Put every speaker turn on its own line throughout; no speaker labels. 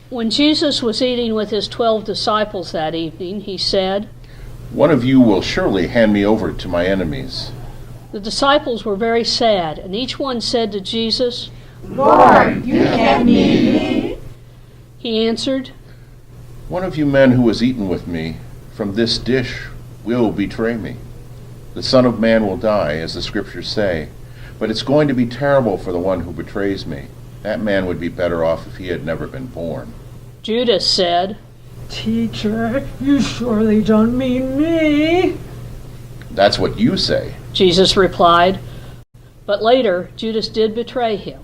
When Jesus was eating with his 12 disciples that evening, he said,
"One of you will surely hand me over to my enemies."
The disciples were very sad, and each one said to Jesus,
"Lord, you can't mean me."
He answered,
"One of you men who has eaten with me from this dish will betray me. The Son of Man will die, as the Scriptures say, but it's going to be terrible for the one who betrays me. That man would be better off if he had never been born."
Judas said,
"Teacher, you surely don't mean me."
"That's what you say."
Jesus replied, but later Judas did betray him.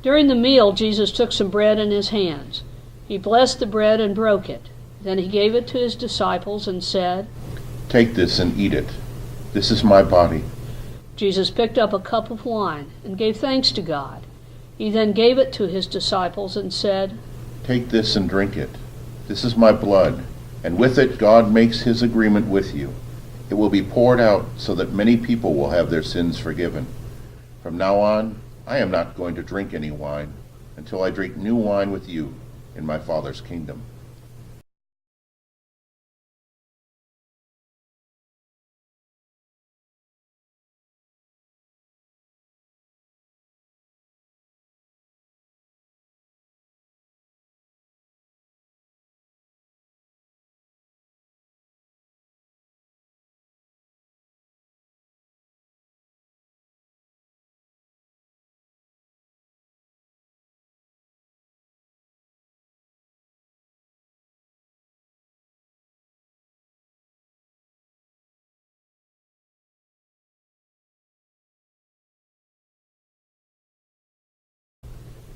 During the meal, Jesus took some bread in his hands. He blessed the bread and broke it. Then he gave it to his disciples and said,
"Take this and eat it. This is my body."
Jesus picked up a cup of wine and gave thanks to God. He then gave it to his disciples and said,
"Take this and drink it. This is my blood, and with it God makes his agreement with you. It will be poured out so that many people will have their sins forgiven. From now on, I am not going to drink any wine until I drink new wine with you in my Father's kingdom."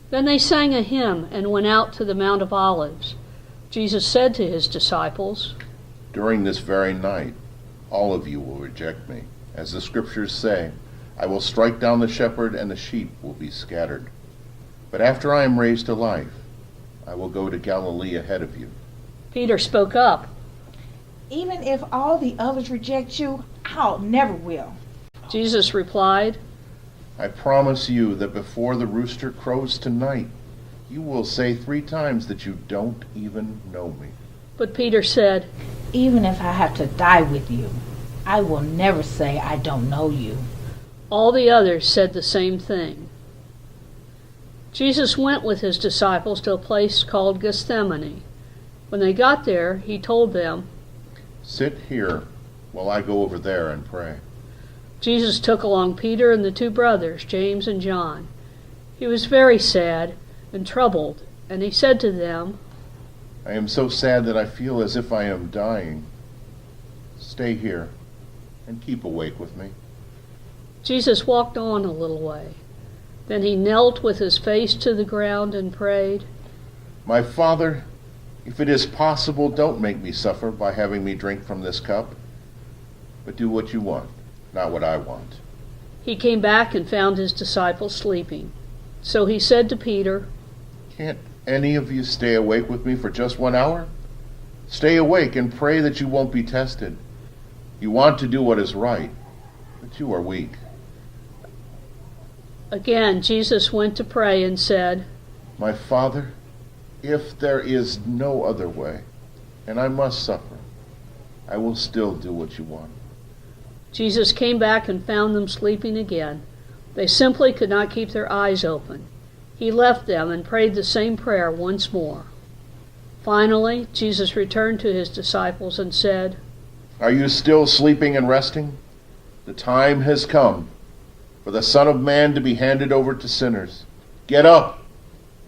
Then they sang a hymn and went out to the Mount of Olives. Jesus said to his disciples,
"During this very night, all of you will reject me. As the Scriptures say, I will strike down the shepherd and the sheep will be scattered. But after I am raised to life, I will go to Galilee ahead of you."
Peter spoke up.
"Even if all the others reject you, I'll never will."
Jesus replied,
"I promise you that before the rooster crows tonight, you will say 3 times that you don't even know me."
But Peter said,
"Even if I have to die with you, I will never say I don't know you."
All the others said the same thing. Jesus went with his disciples to a place called Gethsemane. When they got there, he told them,
"Sit here while I go over there and pray."
Jesus took along Peter and the 2 brothers, James and John. He was very sad and troubled, and he said to them,
"I am so sad that I feel as if I am dying. Stay here and keep awake with me."
Jesus walked on a little way. Then he knelt with his face to the ground and prayed,
"My Father, if it is possible, don't make me suffer by having me drink from this cup. but do what you want, not what I want."
He came back and found his disciples sleeping. So he said to Peter,
"Can't any of you stay awake with me for just 1 hour? Stay awake and pray that you won't be tested. You want to do what is right, but you are weak."
Again, Jesus went to pray and said,
"My Father, if there is no other way, and I must suffer, I will still do what you want."
Jesus came back and found them sleeping again. They simply could not keep their eyes open. He left them and prayed the same prayer once more. Finally, Jesus returned to his disciples and said,
"Are you still sleeping and resting? The time has come for the Son of Man to be handed over to sinners. Get up,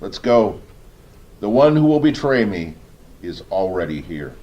let's go. The one who will betray me is already here."